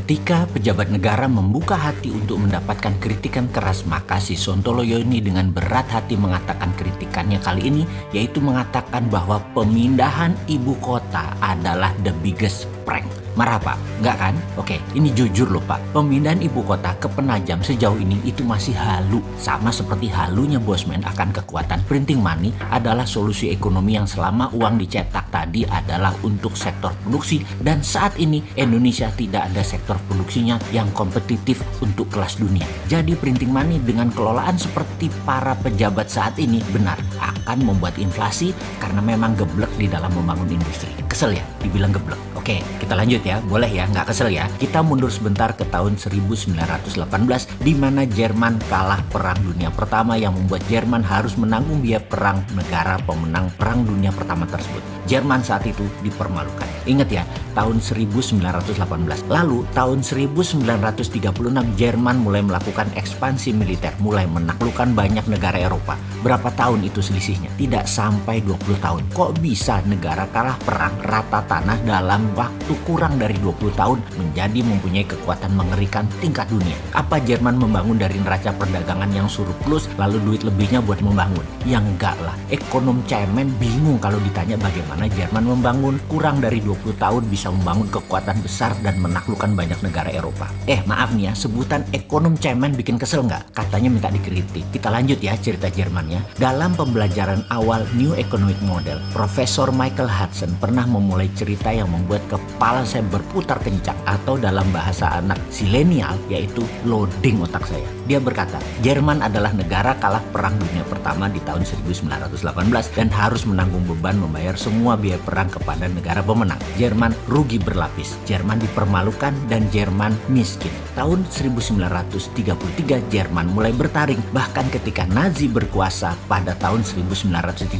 Ketika pejabat negara membuka hati untuk mendapatkan kritikan keras, maka si Sontoloyo ini dengan berat hati mengatakan kritikannya kali ini, yaitu mengatakan bahwa pemindahan ibu kota adalah the biggest prank. Marah Pak? Enggak kan? Oke, ini jujur loh Pak. Pemindahan ibu kota ke Penajam sejauh ini itu masih halu. Sama seperti halunya Bosman akan kekuatan printing money adalah solusi ekonomi yang selama uang dicetak tadi adalah untuk sektor produksi. Dan saat ini Indonesia tidak ada sektor produksinya yang kompetitif untuk kelas dunia. Jadi printing money dengan kelolaan seperti para pejabat saat ini benar akan membuat inflasi karena memang geblek di dalam membangun industri. Kesel ya dibilang geblek. Oke, kita lanjut ya. Boleh ya, nggak kesel ya. Kita mundur sebentar ke tahun 1918 di mana Jerman kalah Perang Dunia Pertama yang membuat Jerman harus menanggung biaya perang negara pemenang Perang Dunia Pertama tersebut. Jerman saat itu dipermalukan. Ingat ya, tahun 1918. Lalu tahun 1936 Jerman mulai melakukan ekspansi militer, mulai menaklukkan banyak negara Eropa. Berapa tahun itu selisihnya? Tidak sampai 20 tahun. Kok bisa negara kalah perang rata tanah dalam waktu kurang dari 20 tahun menjadi mempunyai kekuatan mengerikan tingkat dunia? Apa Jerman membangun dari neraca perdagangan yang surplus lalu duit lebihnya buat membangun? Ya enggak lah. Ekonom cemen bingung kalau ditanya bagaimana Jerman membangun kurang dari 20 tahun bisa membangun kekuatan besar dan menaklukkan banyak negara Eropa. Maaf nih ya, sebutan ekonom cemen bikin kesel nggak? Katanya minta dikritik. Kita lanjut ya cerita Jermannya. Dalam pembelajaran awal New Economic Model, Profesor Michael Hudson pernah memulai cerita yang membuat kepala saya berputar kencang, atau dalam bahasa anak zilenial yaitu loading otak saya. Dia berkata, Jerman adalah negara kalah Perang Dunia Pertama di tahun 1918 dan harus menanggung beban membayar semua biaya perang kepada negara pemenang. Jerman rugi berlapis, Jerman dipermalukan, dan Jerman miskin. Tahun 1933 Jerman mulai bertaring, bahkan ketika Nazi berkuasa pada tahun 1936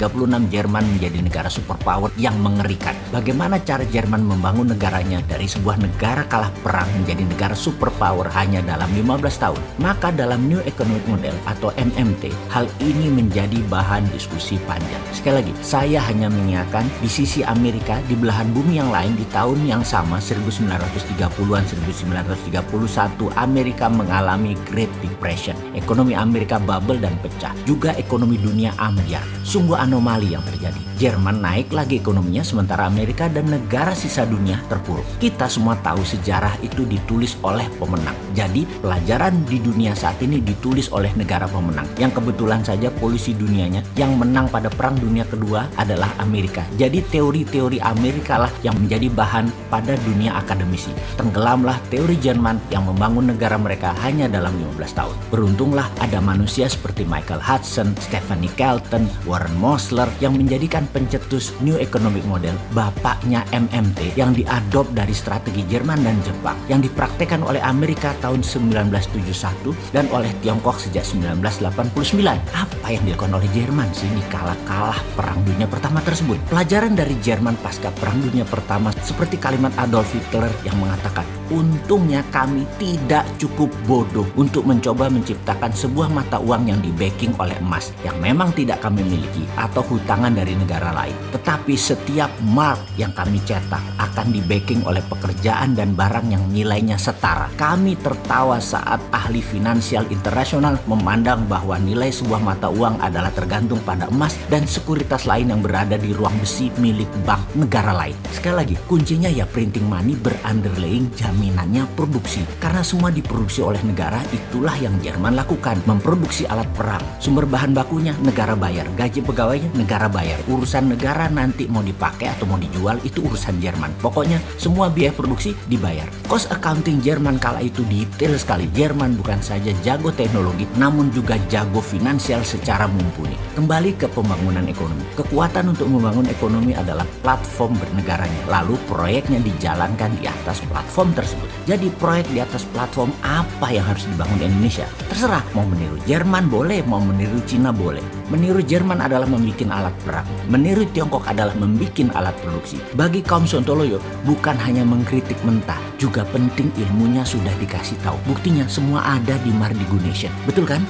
Jerman menjadi negara superpower yang mengerikan. Bagaimana cara Jerman membangun negaranya dari sebuah negara kalah perang menjadi negara superpower hanya dalam 15 tahun? Maka dalam New Economic Model atau MMT, hal ini menjadi bahan diskusi panjang. Sekali lagi, saya hanya mengingatkan di sisi Amerika, di belahan bumi yang lain di tahun yang sama 1930-an, 1931 Amerika mengalami Great Depression. Ekonomi Amerika bubble dan pecah. Juga ekonomi dunia ambyar. Sungguh anomali yang terjadi. Jerman naik lagi ekonominya sementara Amerika dan negara sisa dunia terpuruk. Kita semua tahu sejarah itu ditulis oleh pemenang. Jadi pelajaran di dunia saat ini ditulis oleh negara pemenang. Yang kebetulan saja polisi dunianya yang menang pada Perang Dunia Kedua adalah Amerika. Jadi teori-teori Amerika lah yang menjadi bahan pada dunia akademisi. Tenggelamlah teori Jerman yang membangun negara mereka hanya dalam 15 tahun. Beruntunglah ada manusia seperti Michael Hudson, Stephanie Kelton, Warren Mosler yang menjadikan pencetus New Economic Model, bapaknya MMT, yang diadop dari strategi Jerman dan Jepang, yang dipraktekkan oleh Amerika tahun 1971 dan oleh Tiongkok sejak 1989. Apa yang dilakukan oleh Jerman sih di kalah Perang Dunia Pertama tersebut? Pelajaran dari Jerman pasca Perang Dunia Pertama seperti kalimat Adolf Hitler yang mengatakan, untungnya kami tidak cukup bodoh untuk mencoba menciptakan sebuah mata uang yang di-backing oleh emas yang memang tidak kami miliki atau hutangan dari negara lain. Tetapi setiap mark yang kami cetak akan di-backing oleh pekerjaan dan barang yang nilainya setara. Kami tertawa saat ahli finansial internasional memandang bahwa nilai sebuah mata uang adalah tergantung pada emas dan sekuritas lain yang berada di ruang besi milik bank negara lain. Sekali lagi, kuncinya ya printing money berunderlying jaminannya produksi. Karena semua diproduksi oleh negara, itulah yang Jerman lakukan. Memproduksi alat perang. Sumber bahan bakunya negara bayar. Gaji pegawainya negara bayar. Urusan negara nanti mau dipakai atau mau dijual itu urusan Jerman. Pokoknya semua biaya produksi dibayar. Cost accounting Jerman kala itu detail sekali. Jerman bukan saja jago teknologi, namun juga jago finansial secara mumpuni. Kembali ke pembangunan ekonomi. Kekuatan untuk membangun ekonomi adalah platform bernegaranya. Lalu proyeknya dijalankan di atas platform tersebut. Jadi proyek di atas platform apa yang harus dibangun di Indonesia? Terserah, mau meniru Jerman boleh, mau meniru Cina boleh. Meniru Jerman adalah membuat alat perang. Meniru Tiongkok adalah membuat alat produksi. Bagi kaum Sontoloyo, bukan hanya mengkritik mentah, juga penting ilmunya sudah dikasih tahu. Buktinya semua ada di Mardigu Nation. Betul kan?